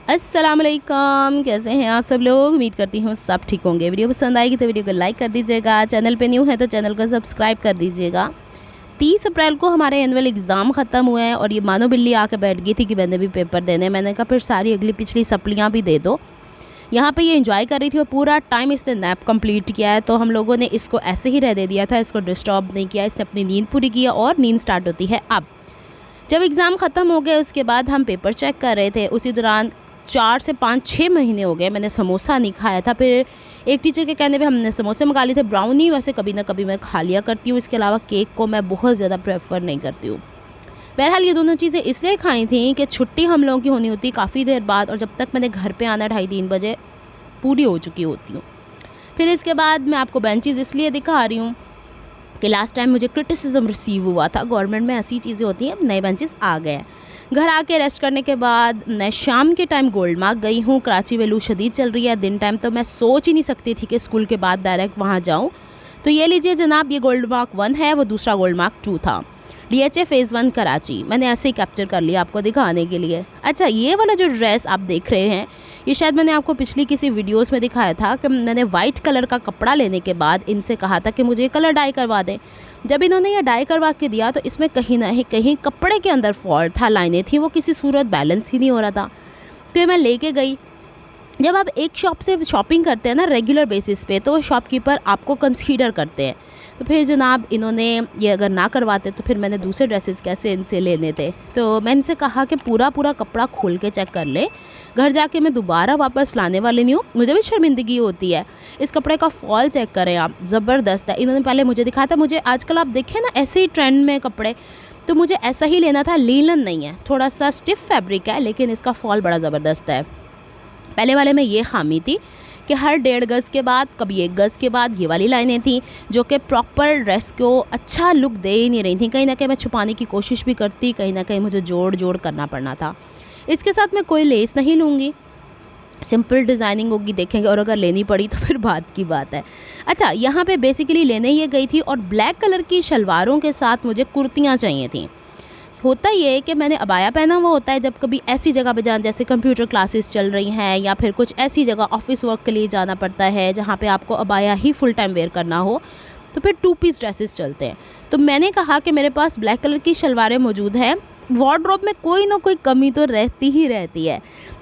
अस्सलाम वालेकुम, कैसे हैं आप सब लोग। उम्मीद करती हूँ सब ठीक होंगे। वीडियो पसंद आएगी तो वीडियो को लाइक कर दीजिएगा, चैनल पे न्यू है तो चैनल को सब्सक्राइब कर दीजिएगा। 30 अप्रैल को हमारे एनुअल एग्ज़ाम ख़त्म हुए हैं और ये मानो बिल्ली आके बैठ गई थी कि मैंने भी पेपर देने। मैंने कहा फिर सारी अगली पिछली सप्लियाँ भी दे दो। यहाँ पे ये एंजॉय कर रही थी और पूरा टाइम इसने नैप कंप्लीट किया है, तो हम लोगों ने इसको ऐसे ही रहने दिया था, इसको डिस्टर्ब नहीं किया। इसने अपनी नींद पूरी की और नींद स्टार्ट होती है अब। जब एग्ज़ाम ख़त्म हो गए उसके बाद हम पेपर चेक कर रहे थे, उसी दौरान 4 से 5-6 महीने हो गए मैंने समोसा नहीं खाया था। फिर एक टीचर के कहने पे हमने समोसे मंगा लिए थे। ब्राउनी वैसे कभी ना कभी मैं खा लिया करती हूँ, इसके अलावा केक को मैं बहुत ज़्यादा प्रेफर नहीं करती हूँ। बहरहाल ये दोनों चीज़ें इसलिए खाई थी कि छुट्टी हम लोगों की होनी होती काफ़ी देर बाद, और जब तक मैंने घर पे आना 2:30-3 बजे पूरी हो चुकी होती हूँ। फिर इसके बाद मैं आपको बेंचेस इसलिए दिखा रही हूँ कि लास्ट टाइम मुझे क्रिटिसिज्म रिसीव हुआ था। गवर्नमेंट में ऐसी चीज़ें होती हैं, अब नए बेंचेस आ गए हैं। घर आके रेस्ट करने के बाद मैं शाम के टाइम गोल्ड मार्क गई हूँ। कराची में लू शदीद चल रही है, दिन टाइम तो मैं सोच ही नहीं सकती थी कि स्कूल के बाद डायरेक्ट वहाँ जाऊँ। तो ये लीजिए जनाब, ये गोल्ड मार्क 1 है, वो दूसरा गोल्ड मार्क 2 था। DHA फ़ेज़ 1 कराची मैंने ऐसे ही कैप्चर कर लिया आपको दिखाने के लिए। अच्छा, ये वाला जो ड्रेस आप देख रहे हैं, ये शायद मैंने आपको पिछली किसी वीडियोस में दिखाया था कि मैंने वाइट कलर का कपड़ा लेने के बाद इनसे कहा था कि मुझे ये कलर डाई करवा दें। जब इन्होंने ये डाई करवा के दिया तो इसमें कहीं ना कहीं कपड़े के अंदर फॉल्ट था, लाइनें थी, वो किसी सूरत बैलेंस ही नहीं हो रहा था। फिर मैं लेके गई। जब आप एक शॉप से शॉपिंग करते हैं ना रेगुलर बेसिस पे, तो शॉपकीपर आपको कंसीडर करते हैं। तो फिर जनाब इन्होंने ये अगर ना करवाते तो फिर मैंने दूसरे ड्रेसेस कैसे इनसे लेने थे। तो मैं इनसे कहा कि पूरा कपड़ा खोल के चेक कर लें, घर जाके मैं दोबारा वापस लाने वाली नहीं हूँ, मुझे भी शर्मिंदगी होती है। इस कपड़े का फॉल चेक करें आप, ज़बरदस्त है। इन्होंने पहले मुझे दिखाया था, मुझे आजकल आप देखें ना ऐसे ही ट्रेंड में कपड़े, तो मुझे ऐसा ही लेना था। लीलन नहीं है, थोड़ा सा स्टिफ फैब्रिक है, लेकिन इसका फॉल बड़ा ज़बरदस्त है। पहले वाले में ये खामी थी कि हर 1.5 गज़ के बाद, कभी 1 गज़ के बाद ये वाली लाइनें थी जो कि प्रॉपर ड्रेस को अच्छा लुक दे ही नहीं रही थी। कहीं ना कहीं मैं छुपाने की कोशिश भी करती, कहीं ना कहीं मुझे जोड़ करना पड़ना था। इसके साथ मैं कोई लेस नहीं लूँगी, सिंपल डिज़ाइनिंग होगी, देखेंगे, और अगर लेनी पड़ी तो फिर बात की बात है। अच्छा, यहाँ पे बेसिकली लेने ये गई थी और ब्लैक कलर की शलवारों के साथ मुझे कुर्तियाँ चाहिए थी। होता ये है कि मैंने अबाया पहना हुआ होता है जब कभी ऐसी जगह पे जाना, जैसे कंप्यूटर क्लासेस चल रही हैं या फिर कुछ ऐसी जगह ऑफिस वर्क के लिए जाना पड़ता है जहाँ पे आपको अबाया ही फुल टाइम वेयर करना हो, तो फिर 2 पीस ड्रेसेस चलते हैं। तो मैंने कहा कि मेरे पास ब्लैक कलर की शलवारें मौजूद हैं, वार्डरोब में कोई ना कोई कमी तो रहती ही रहती है।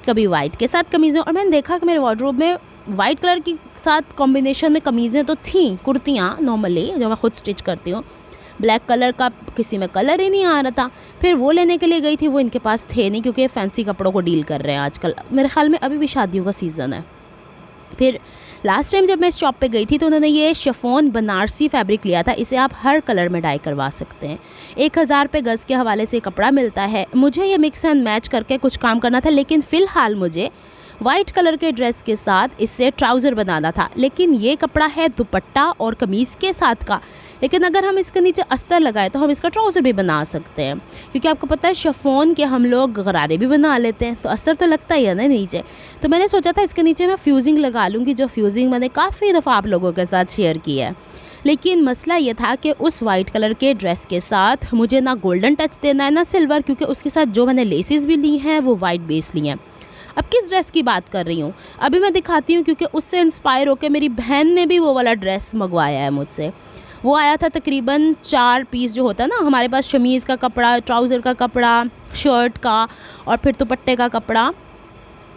कभी वाइट के साथ कमीज़ें, और मैंने देखा कि मेरे वार्डरोब में वाइट कलर के साथ कॉम्बिनेशन में कमीज़ें तो थीं, कुर्तियाँ नॉर्मली जो मैं ख़ुद स्टिच करती हूँ। ब्लैक कलर का किसी में कलर ही नहीं आ रहा था। फिर वो लेने के लिए गई थी, वो इनके पास थे नहीं क्योंकि फैंसी कपड़ों को डील कर रहे हैं आजकल। मेरे ख्याल में अभी भी शादियों का सीज़न है। फिर लास्ट टाइम जब मैं इस शॉप पे गई थी तो उन्होंने ये शिफॉन बनारसी फैब्रिक लिया था। इसे आप हर कलर में डाई करवा सकते हैं। 1000 रुपये गज़ के हवाले से कपड़ा मिलता है। मुझे ये मिक्स एंड मैच करके कुछ काम करना था, लेकिन फ़िलहाल मुझे वाइट कलर के ड्रेस के साथ इससे ट्राउज़र बनाना था। लेकिन ये कपड़ा है दुपट्टा और कमीज़ के साथ का, लेकिन अगर हम इसके नीचे अस्तर लगाए तो हम इसका ट्राउज़र भी बना सकते हैं, क्योंकि आपको पता है शिफॉन के हम लोग गरारे भी बना लेते हैं, तो अस्तर तो लगता ही है ना नीचे। तो मैंने सोचा था इसके नीचे मैं फ्यूजिंग लगा लूँगी, जो फ्यूजिंग मैंने काफ़ी दफ़ा आप लोगों के साथ शेयर की है। लेकिन मसला ये था कि उस वाइट कलर के ड्रेस के साथ मुझे ना गोल्डन टच देना है ना सिल्वर, क्योंकि उसके साथ जो मैंने लेसेस भी ली हैं वो वाइट बेस ली हैं। अब किस ड्रेस की बात कर रही हूँ अभी मैं दिखाती हूँ, क्योंकि उससे इंस्पायर होकर मेरी बहन ने भी वो वाला ड्रेस मंगवाया है मुझसे। वो आया था तकरीबन 4 पीस जो होता है ना हमारे पास, शमीज़ का कपड़ा, ट्राउज़र का कपड़ा, शर्ट का और फिर दुपट्टे का कपड़ा,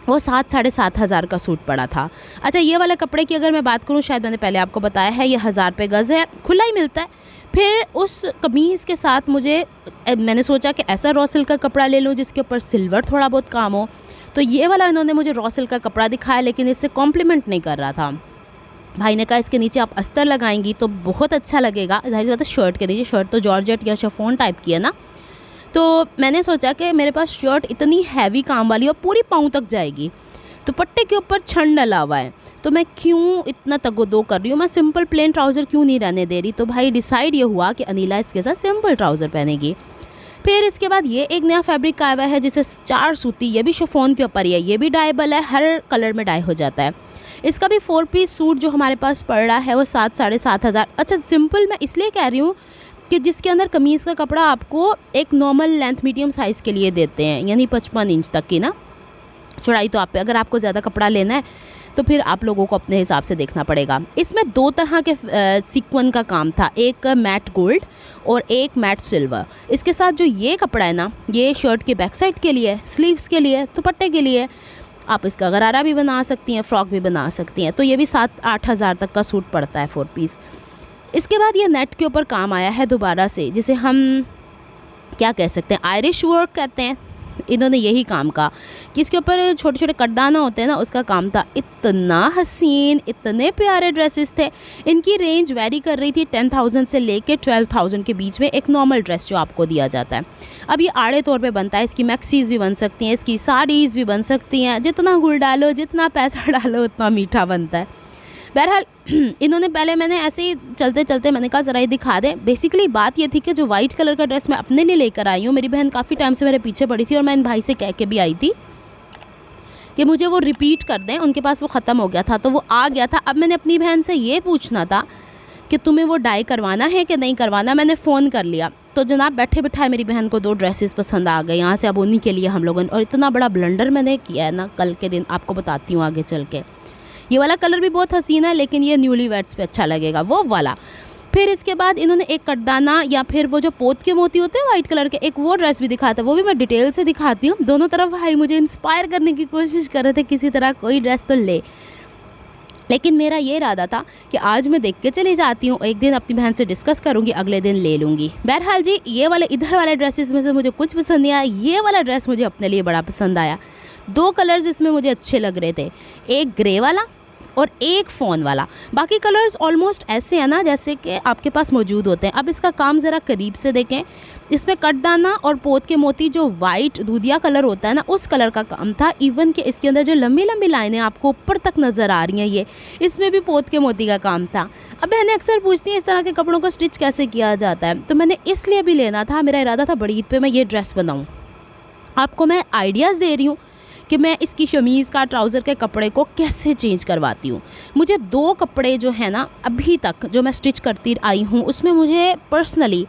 वो 7-7.5 हज़ार का सूट पड़ा था। अच्छा, ये वाला कपड़े की अगर मैं बात करूँ, शायद मैंने पहले आपको बताया है, ये 1000 रुपये गज़ है, खुला ही मिलता है। फिर उस कमीज़ के साथ मैंने सोचा कि ऐसा रॉ सिल्क का कपड़ा ले लूँ जिसके ऊपर सिल्वर थोड़ा बहुत काम हो। तो ये वाला इन्होंने मुझे रॉ सिल्क का कपड़ा दिखाया, लेकिन इससे कॉम्प्लीमेंट नहीं कर रहा था। भाई ने कहा इसके नीचे आप अस्तर लगाएंगी तो बहुत अच्छा लगेगा। जाहिर बात है शर्ट के नीचे, शर्ट तो जॉर्जेट या शिफॉन टाइप की है ना। तो मैंने सोचा कि मेरे पास शर्ट इतनी हैवी काम वाली और पूरी पाँव तक जाएगी, दुपट्टे के ऊपर छंड डला हुआ है, तो मैं क्यों इतना तगोदो कर रही हूँ, मैं सिंपल प्लेन ट्राउज़र क्यों नहीं रहने दे रही। तो भाई डिसाइड ये हुआ कि अनीला इसके साथ सिंपल ट्राउज़र पहनेगी। फिर इसके बाद ये एक नया फैब्रिक आया हुआ है जिसे 4 सूती, ये भी शिफॉन के ऊपर ही है, ये भी डाइबल है, हर कलर में डाई हो जाता है। इसका भी 4 पीस सूट जो हमारे पास पड़ रहा है वो 7-7.5 हज़ार। अच्छा, सिंपल मैं इसलिए कह रही हूँ कि जिसके अंदर कमीज़ का कपड़ा आपको एक नॉर्मल लेंथ मीडियम साइज़ के लिए देते हैं, यानी 55 इंच तक की ना, चौड़ाई तो आप पे, अगर आपको ज़्यादा कपड़ा लेना है तो फिर आप लोगों को अपने हिसाब से देखना पड़ेगा। इसमें 2 तरह के सीक्वेंस का काम था, एक मैट गोल्ड और एक मैट सिल्वर। इसके साथ जो ये कपड़ा है ना, ये शर्ट के बैक साइड के लिए, स्लीव्स के लिए, दुपट्टे के लिए, आप इसका गरारा भी बना सकती हैं, फ्रॉक भी बना सकती हैं। तो ये भी 7-8 हज़ार तक का सूट पड़ता है 4 पीस। इसके बाद ये नेट के ऊपर काम आया है दोबारा से, जिसे हम क्या कह सकते हैं, आयरिश वर्क कहते हैं। इन्होंने यही काम का कि इसके ऊपर छोटे छोटे कटदाना होते हैं ना, उसका काम था। इतना हसीन, इतने प्यारे ड्रेसेस थे। इनकी रेंज वेरी कर रही थी 10,000 से लेके 12,000 के बीच में, एक नॉर्मल ड्रेस जो आपको दिया जाता है। अब ये आड़े तौर पे बनता है, इसकी मैक्सीज़ भी बन सकती हैं, इसकी साड़ीज़ भी बन सकती हैं। जितना गुड़ डालो, जितना पैसा डालो, उतना मीठा बनता है। बहरहाल इन्होंने पहले, मैंने ऐसे ही चलते चलते मैंने कहा ज़रा ये दिखा दें। बेसिकली बात ये थी कि जो वाइट कलर का ड्रेस मैं अपने लिए लेकर आई हूँ, मेरी बहन काफ़ी टाइम से मेरे पीछे पड़ी थी और मैं इन भाई से कह के भी आई थी कि मुझे वो रिपीट कर दें। उनके पास वो ख़त्म हो गया था तो वो आ गया था। अब मैंने अपनी बहन से ये पूछना था कि तुम्हें वो डाई करवाना है कि नहीं करवाना। मैंने फ़ोन कर लिया तो जनाब बैठे बिठाए मेरी बहन को 2 ड्रेसेस पसंद आ गए। यहाँ से अब उन्हीं के लिए हम लोगों ने, और इतना बड़ा ब्लंडर मैंने किया है ना, कल के दिन आपको बताती हूँ आगे चल के। ये वाला कलर भी बहुत हसीन है, लेकिन ये न्यूली वेड्स पे अच्छा लगेगा, वो वाला। फिर इसके बाद इन्होंने एक कटदाना या फिर वो जो पोत के मोती होते हैं वाइट कलर के, एक वो ड्रेस भी दिखाया था, वो भी मैं डिटेल से दिखाती हूँ। दोनों तरफ भाई मुझे इंस्पायर करने की कोशिश कर रहे थे, किसी तरह कोई ड्रेस तो ले। लेकिन मेरा ये इरादा था कि आज मैं देख के चली जाती हूँ, एक दिन अपनी बहन से डिस्कस करूँगी, अगले दिन ले लूँगी। बहरहाल जी, ये वाले इधर वाले ड्रेसेस में से मुझे कुछ पसंद नहीं आया। ये वाला ड्रेस मुझे अपने लिए बड़ा पसंद आया। 2 कलर्स इसमें मुझे अच्छे लग रहे थे, एक ग्रे वाला और एक फ़ोन वाला। बाकी कलर्स ऑलमोस्ट ऐसे हैं ना जैसे कि आपके पास मौजूद होते हैं। अब इसका काम ज़रा करीब से देखें। इसमें कटदाना और पोत के मोती, जो वाइट दूधिया कलर होता है ना, उस कलर का काम था। इवन कि इसके अंदर जो लंबी लंबी लाइनें आपको ऊपर तक नज़र आ रही हैं, ये इसमें भी पोत के मोती का काम था। अब बहनें अक्सर पूछती हैं इस तरह के कपड़ों को स्टिच कैसे किया जाता है, तो मैंने इसलिए भी लेना था। मेरा इरादा था बड़ी ईद पे मैं ये ड्रेस बनाऊँ। आपको मैं आइडियाज़ दे रही हूँ कि मैं इसकी शमीज़ का, ट्राउज़र के कपड़े को कैसे चेंज करवाती हूँ। मुझे 2 कपड़े जो है ना अभी तक जो मैं स्टिच करती आई हूँ, उसमें मुझे पर्सनली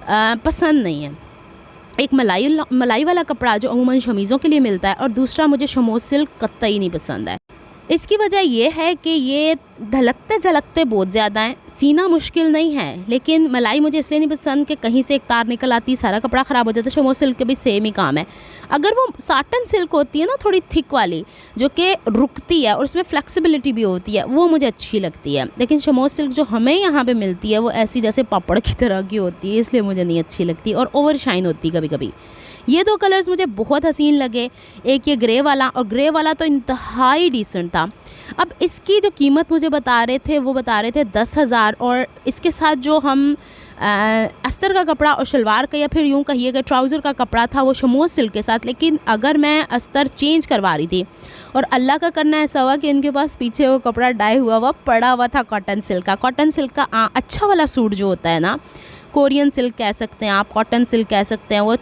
पसंद नहीं है। एक मलाई वाला कपड़ा जो अमूमन शमीज़ों के लिए मिलता है, और दूसरा मुझे शमो सिल्क कतई नहीं पसंद है। इसकी वजह ये है कि ये धलकते झलकते बहुत ज़्यादा हैं। सीना मुश्किल नहीं है, लेकिन मलाई मुझे इसलिए नहीं पसंद कि कहीं से एक तार निकल आती, सारा कपड़ा ख़राब हो जाता है। शमो सिल्क के भी सेम ही काम है। अगर वो साटन सिल्क होती है ना, थोड़ी थिक वाली, जो कि रुकती है और उसमें फ्लेक्सिबिलिटी भी होती है, वो मुझे अच्छी लगती है। लेकिन शमो सिल्क जो हमें यहाँ पे मिलती है वो ऐसी जैसे पापड़ की तरह की होती है, इसलिए मुझे नहीं अच्छी लगती, और ओवर शाइन होती कभी कभी। ये 2 कलर्स मुझे बहुत हसीन लगे, एक ये ग्रे वाला, और ग्रे वाला तो इंतहाई डिसेंट था। अब इसकी जो कीमत मुझे बता रहे थे, वो बता रहे थे 10,000, और इसके साथ जो हम अस्तर का कपड़ा और शलवार का, या फिर यूँ कहिए कि ट्राउज़र का कपड़ा था, वो शमो सिल्क के साथ। लेकिन अगर मैं अस्तर चेंज करवा रही थी, और अल्लाह का करना ऐसा हुआ कि इनके पास पीछे वो कपड़ा डाई हुआ पड़ा हुआ था कॉटन सिल्क का। कॉटन सिल्क का अच्छा वाला सूट जो होता है ना, कोरियन सिल्क कह सकते हैं आप, कॉटन सिल्क कह सकते हैं, वो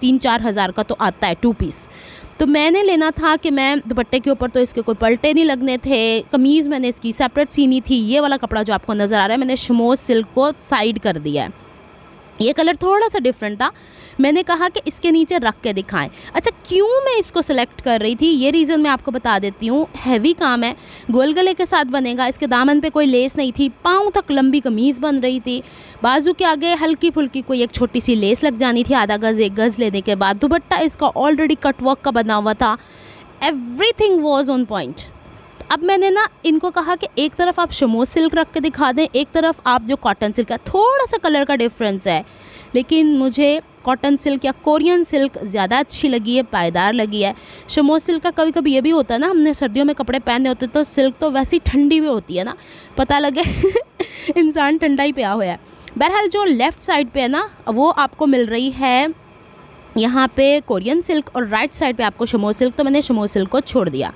3-4 हज़ार का तो आता है 2 पीस। तो मैंने लेना था कि मैं दुपट्टे के ऊपर तो इसके कोई पलटे नहीं लगने थे, कमीज़ मैंने इसकी सेपरेट सीनी थी। ये वाला कपड़ा जो आपको नज़र आ रहा है, मैंने शमो सिल्क को साइड कर दिया है। ये कलर थोड़ा सा डिफरेंट था, मैंने कहा कि इसके नीचे रख के दिखाएं। अच्छा, क्यों मैं इसको सिलेक्ट कर रही थी, ये रीज़न मैं आपको बता देती हूँ। हैवी काम है, गोल गले के साथ बनेगा, इसके दामन पे कोई लेस नहीं थी, पाँव तक लंबी कमीज़ बन रही थी, बाजू के आगे हल्की फुल्की कोई एक छोटी सी लेस लग जानी थी, आधा गज़ 1 गज़ लेने के बाद। दुपट्टा इसका ऑलरेडी कट वर्क का बना हुआ था, एवरीथिंग वॉज ऑन पॉइंट। अब मैंने ना इनको कहा कि एक तरफ आप शमो सिल्क रख के दिखा दें, एक तरफ आप जो कॉटन सिल्क है, थोड़ा सा कलर का डिफरेंस है, लेकिन मुझे कॉटन सिल्क या कोरियन सिल्क ज़्यादा अच्छी लगी है, पायदार लगी है। शमो सिल्क का कभी कभी ये भी होता है ना, हमने सर्दियों में कपड़े पहने होते तो सिल्क तो वैसी ठंडी भी होती है ना, पता लगे इंसान ठंडा ही पिया हुआ है। बहरहाल जो लेफ़्ट साइड पे है ना, वो आपको मिल रही है यहाँ पे कोरियन सिल्क, और राइट साइड पे आपको शमो सिल्क, तो मैंने शमो सिल्क को छोड़ दिया।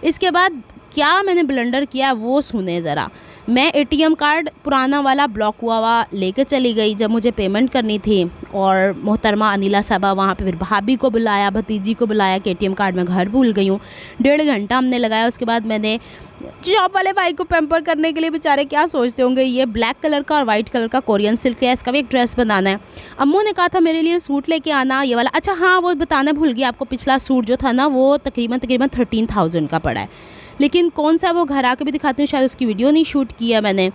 इसके बाद क्या मैंने ब्लेंडर किया वो सुने ज़रा। मैं एटीएम कार्ड पुराना वाला ब्लॉक हुआ लेके चली गई जब मुझे पेमेंट करनी थी, और मोहतरमा अनिला साहबा वहाँ पे फिर भाभी को बुलाया, भतीजी को बुलाया कि एटीएम कार्ड मैं घर भूल गई हूँ। 1.5 घंटा हमने लगाया। उसके बाद मैंने जॉब वाले भाई को पैम्पर करने के लिए, बेचारे क्या सोचते होंगे, ये ब्लैक कलर का और वाइट कलर का कोरियन सिल्क है, इसका भी एक ड्रेस बनाना है। अम्मू ने कहा था मेरे लिए सूट लेके आना, ये वाला। अच्छा हाँ, वो बताना भूल गई आपको, पिछला सूट जो था ना वो तकरीबन 13,000 का पड़ा है, लेकिन कौन सा वो घर आके भी दिखाती हूँ, शायद उसकी वीडियो नहीं शूट की है मैंने।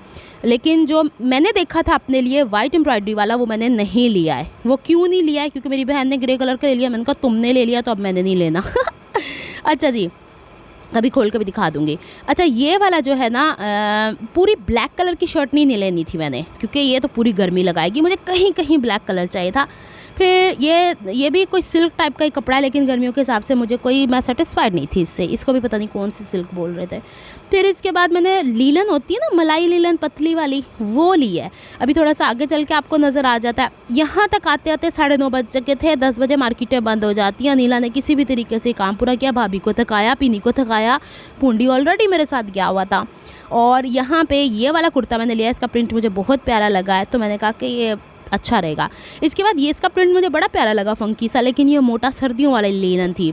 लेकिन जो मैंने देखा था अपने लिए वाइट एम्ब्रॉयडरी वाला, वो मैंने नहीं लिया है। वो क्यों नहीं लिया है? क्योंकि मेरी बहन ने ग्रे कलर का ले लिया। मैंने कहा तुमने ले लिया तो अब मैंने नहीं लेना। अच्छा जी, कभी खोल के भी दिखा दूंगी। अच्छा, ये वाला जो है ना पूरी ब्लैक कलर की शर्ट नहीं लेनी थी मैंने, क्योंकि ये तो पूरी गर्मी लगाएगी, मुझे कहीं कहीं ब्लैक कलर चाहिए था। फिर ये भी कोई सिल्क टाइप का ही कपड़ा है, लेकिन गर्मियों के हिसाब से मुझे मैं सेटिस्फाइड नहीं थी इससे। इसको भी पता नहीं कौन सी सिल्क बोल रहे थे। फिर इसके बाद मैंने लीलन होती है ना, मलाई लीलन पतली वाली, वो ली है। अभी थोड़ा सा आगे चल के आपको नज़र आ जाता है। यहाँ तक आते आते 9:30 बज चुके थे। 10 बजे मार्केटें बंद हो जाती हैं। नीला ने किसी भी तरीके से काम पूरा किया, भाभी को थकाया, पीनी को थकाया, पूंडी ऑलरेडी मेरे साथ गया हुआ था। और यहाँ पे ये वाला कुर्ता मैंने लिया, इसका प्रिंट मुझे बहुत प्यारा लगा है, तो मैंने कहा कि ये अच्छा रहेगा। इसके बाद ये इसका प्रिंट मुझे बड़ा प्यारा लगा, फंकी सा, लेकिन ये मोटा सर्दियों वाला लिनन थी।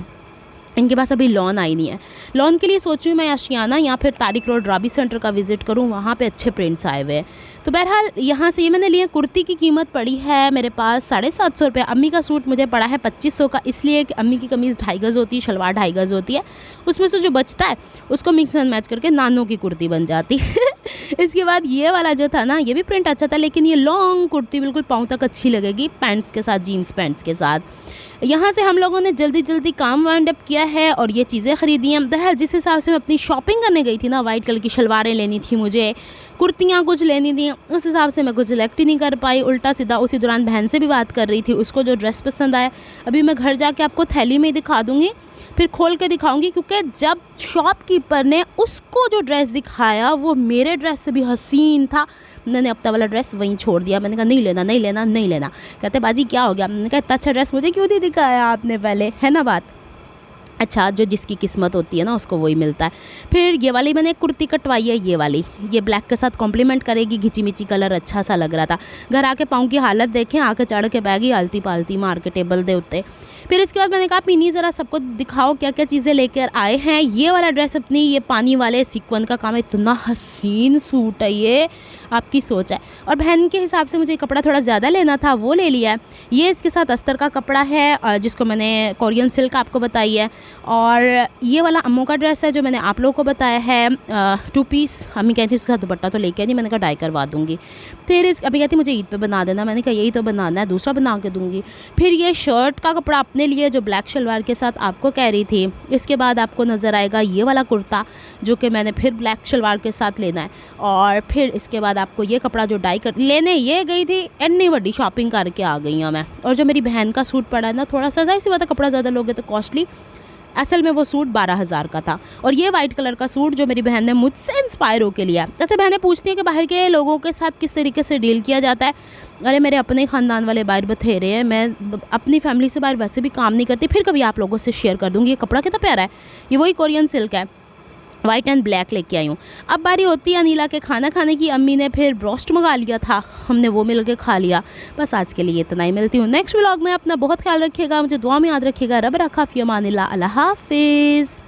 इनके पास अभी लॉन आई नहीं है। लॉन के लिए सोच रही हूँ मैं आशियाना या फिर तारिक रोड राबी सेंटर का विज़िट करूँ, वहाँ पे अच्छे प्रिंट्स आए हुए हैं। तो बहरहाल यहाँ से ये मैंने लिया। कुर्ती की कीमत पड़ी है मेरे पास 750 रुपये। अम्मी का सूट मुझे पड़ा है 2500 का, इसलिए कि अम्मी की कमीज़ 2.5 गज़ होती है, शलवार 2.5 गज़ होती है, उसमें से जो बचता है उसको मिक्स एंड मैच करके नानों की कुर्ती बन जाती है। इसके बाद ये वाला जो था ना, ये भी प्रिंट अच्छा था, लेकिन ये लॉन्ग कुर्ती बिल्कुल पाँव तक अच्छी लगेगी पैंट्स के साथ, जीन्स पैंट्स के साथ। यहाँ से हम लोगों ने जल्दी जल्दी काम वाइंड अप किया है और ये चीज़ें ख़रीदी हैं। बहरहाल जिस हिसाब से मैं अपनी शॉपिंग करने गई थी ना, वाइट कलर की शलवारें लेनी थी मुझे, कुर्तियाँ कुछ लेनी थी, उस हिसाब से मैं कुछ सिलेक्ट ही नहीं कर पाई, उल्टा सीधा। उसी दौरान बहन से भी बात कर रही थी, उसको जो ड्रेस पसंद आया, अभी मैं घर जाके आपको थैली में ही दिखा दूँगी, फिर खोल के दिखाऊंगी, क्योंकि जब शॉपकीपर ने उसको जो ड्रेस दिखाया वो मेरे ड्रेस से भी हसीन था। मैंने अपना वाला ड्रेस वहीं छोड़ दिया। मैंने कहा नहीं लेना नहीं लेना नहीं लेना। कहते बाजी क्या हो गया? मैंने कहा इतना अच्छा ड्रेस मुझे क्यों नहीं दिखाया आपने पहले, है ना बात। अच्छा, जो जिसकी किस्मत होती है ना उसको वही मिलता है। फिर ये वाली मैंने कुर्ती कटवाई है, ये वाली, ये ब्लैक के साथ कॉम्प्लीमेंट करेगी, घिची मिची कलर अच्छा सा लग रहा था। घर आके पाँव की हालत देखें, आके चढ़ के बैगी आलती पालती मार के टेबल दे उत्ते। फिर इसके बाद मैंने कहा पीनी ज़रा सबको दिखाओ क्या क्या चीज़ें लेकर आए हैं। ये वाला ड्रेस अपनी, ये पानी वाले सीक्वेंस का काम है, इतना हसीन सूट है ये, आपकी सोच है। और बहन के हिसाब से मुझे कपड़ा थोड़ा ज़्यादा लेना था, वो ले लिया है। ये इसके साथ अस्तर का कपड़ा है, जिसको मैंने कोरियन सिल्क आपको बताई है। और ये वाला अम्मू का ड्रेस है जो मैंने आप लोगों को बताया है, 2 पीस। अम्मी कहती उसका दुपट्टा तो लेके नहीं, मैंने कहा डाई करवा दूँगी। फिर अभी कहती मुझे ईद पे बना देना, मैंने कहा यही तो बनाना है, दूसरा बना के दूँगी। फिर ये शर्ट का कपड़ा अपने लिए जो ब्लैक शलवार के साथ आपको कह रही थी। इसके बाद आपको नज़र आएगा ये वाला कुर्ता जो कि मैंने फिर ब्लैक शलवार के साथ लेना है। और फिर इसके बाद आपको ये कपड़ा जो डाई कर लेने ये गई थी, इतनी बड़ी शॉपिंग करके आ गई हूँ मैं। और जो मेरी बहन का सूट पड़ा है ना, थोड़ा सा ज़ाहिर सी बात है कपड़ा ज़्यादा लोगे तो कॉस्टली, असल में वो सूट 12,000 का था। और ये वाइट कलर का सूट जो मेरी बहन ने मुझसे इंस्पायर होकर लिया। अच्छा, बहनें पूछती हैं कि बाहर के लोगों के साथ किस तरीके से डील किया जाता है। अरे मेरे अपने ख़ानदान वाले बाहर बथेरे हैं, मैं अपनी फैमिली से बाहर वैसे भी काम नहीं करती। फिर कभी आप लोगों से शेयर कर दूँगी। ये कपड़ा कितना प्यारा है, ये वही कोरियन सिल्क है, वाइट एंड ब्लैक लेके आई हूँ। अब बारी होती है अनिला के खाना खाने की। अम्मी ने फिर ब्रोस्ट मंगा लिया था, हमने वो मिल के खा लिया। बस आज के लिए इतना ही, मिलती हूँ नेक्स्ट व्लॉग में। अपना बहुत ख्याल रखिएगा, मुझे दुआ में याद रखिएगा। रब रखा फ़ी अमानिल्लाह, अल्लाह हाफिज़।